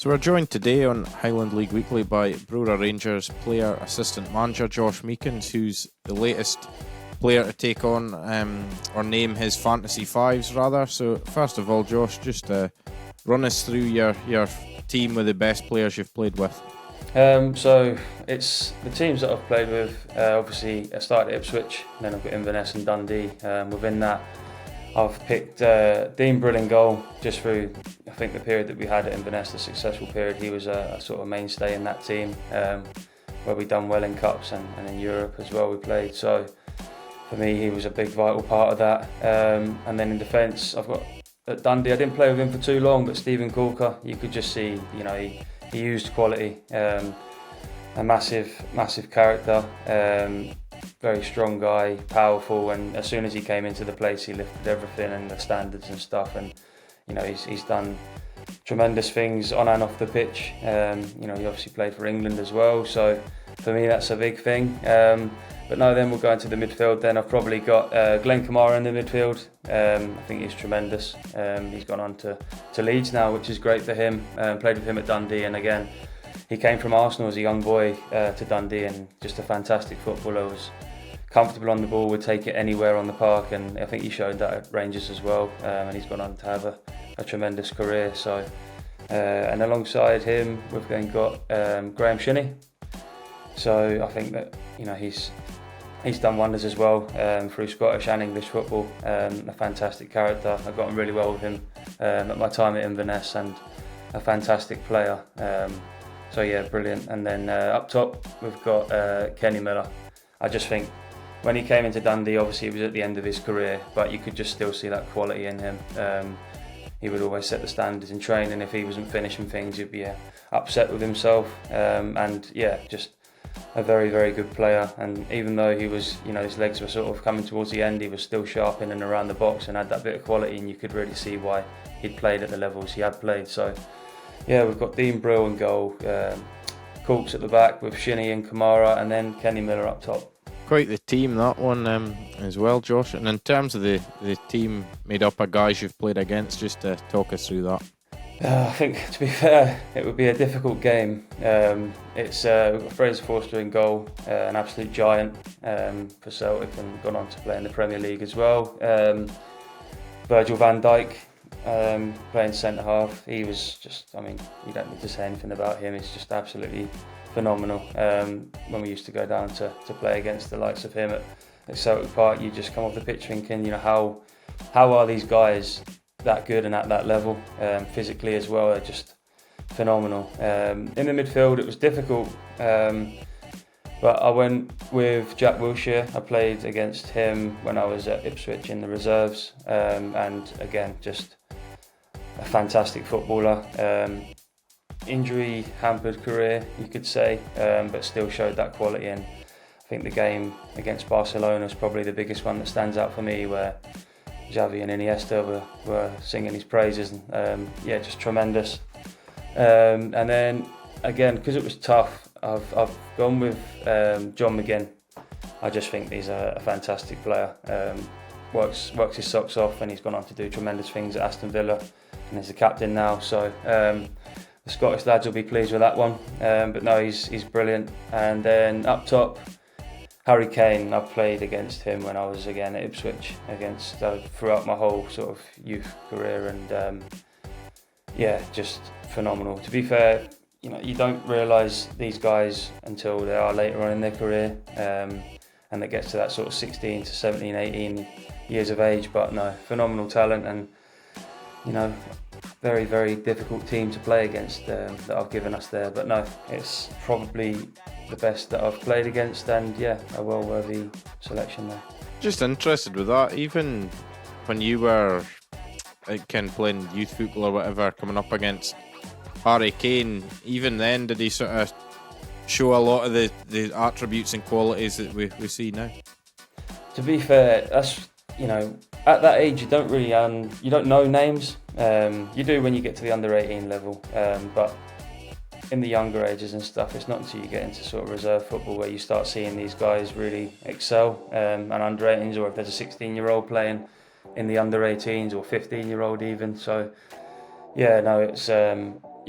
So we're joined today on Highland League Weekly by Brora Rangers player assistant manager Josh Meekings, who's the latest player to take on or name his fantasy fives rather. So first of all, Josh, just run us through your team with the best players you've played with. So it's the teams that I've played with. Obviously, I started at Ipswich, and then I've got Inverness and Dundee. Within that, I've picked Dean Brill in goal, just through I think the period that we had at Inverness, the successful period. He was a sort of mainstay in that team, where we done well in cups and in Europe as well. We played, so for me he was a big vital part of that. And then in defence, I've got at Dundee. I didn't play with him for too long, but Stephen Corker, you could just see, he used quality, a massive character, very strong guy, powerful, and as soon as he came into the place, he lifted everything and the standards and stuff. And he's done tremendous things on and off the pitch. He obviously played for England as well, so for me that's a big thing. But no, then we'll go into the midfield. Then I've probably got Glenn Kamara in the midfield. I think he's tremendous. He's gone on to Leeds now, which is great for him. Played with him at Dundee, and again, he came from Arsenal as a young boy to Dundee, and just a fantastic footballer. Was comfortable on the ball, would take it anywhere on the park, and I think he showed that at Rangers as well. And he's gone on to have a tremendous career. So, and alongside him, we've then got Graham Shinney. So I think that he's done wonders as well through Scottish and English football. A fantastic character. I got on really well with him at my time at Inverness, and a fantastic player. So yeah, brilliant. And then up top we've got Kenny Miller. I just think when he came into Dundee, obviously he was at the end of his career, but you could just still see that quality in him. He would always set the standards in training. If he wasn't finishing things, he'd be upset with himself. And yeah, just a very, very good player. And even though he was, his legs were sort of coming towards the end, he was still sharp in and around the box and had that bit of quality, and you could really see why he'd played at the levels he had played. So yeah, we've got Dean Brill in goal, Corks at the back with Shinney and Kamara, and then Kenny Miller up top. Quite the team, that one as well, Josh. And in terms of the team made up of guys you've played against, just to talk us through that. I think, to be fair, it would be a difficult game. We've got Fraser Forster in goal, an absolute giant for Celtic, and gone on to play in the Premier League as well. Virgil van Dijk playing centre half. He was just, you don't need to say anything about him. He's just absolutely phenomenal. When we used to go down to play against the likes of him at Celtic Park, you just come off the pitch thinking, how are these guys that good and at that level, physically as well? They're just phenomenal. In the midfield it was difficult, but I went with Jack Wilshere. I played against him when I was at Ipswich in the reserves, and again, just a fantastic footballer. Injury hampered career, you could say, but still showed that quality. And I think the game against Barcelona is probably the biggest one that stands out for me, where Xavi and Iniesta were singing his praises, and just tremendous. And then again, because it was tough, I've gone with John McGinn. I just think he's a fantastic player. Works his socks off, and he's gone on to do tremendous things at Aston Villa, and he's the captain now. So the Scottish lads will be pleased with that one. But no, he's brilliant. And then up top, Harry Kane. I played against him when I was again at Ipswich, throughout my whole sort of youth career, and just phenomenal. To be fair, you don't realise these guys until they are later on in their career, and it gets to that sort of 16 to 17, 18 years of age. But no, phenomenal talent, and very, very difficult team to play against that I've given us there. But no, it's probably the best that I've played against, and a well-worthy selection there. Just interested with that, even when you were playing youth football or whatever, coming up against Harry Kane, even then did he sort of show a lot of the attributes and qualities that we see now? To be fair, that's at that age you don't really you don't know names. You do when you get to the under 18 level, but in the younger ages and stuff, it's not until you get into sort of reserve football where you start seeing these guys really excel, and under 18s, or if there's a 16-year-old playing in the under 18s, or 15-year-old even. So it's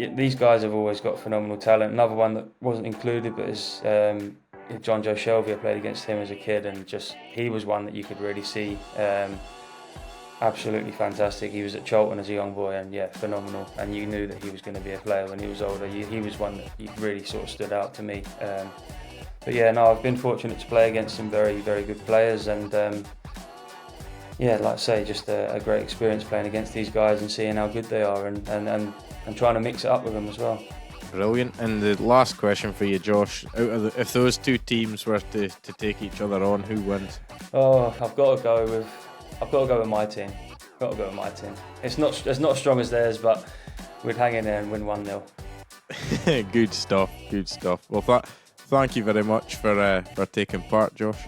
these guys have always got phenomenal talent. Another one that wasn't included, but is John Joe Shelby. I played against him as a kid, and just he was one that you could really see. Absolutely fantastic. He was at Charlton as a young boy, and yeah, phenomenal. And you knew that he was going to be a player when he was older. He was one that he really sort of stood out to me. But yeah, no, I've been fortunate to play against some very, very good players, and yeah, like I say, just a great experience playing against these guys and seeing how good they are, and trying to mix it up with them as well. Brilliant. And the last question for you, Josh, if those two teams were to take each other on, who wins? Oh, I've got to go with my team. Got to go with my team. It's not as strong as theirs, but we'd hang in there and win 1-0. Good stuff. Well, thank you very much for taking part, Josh.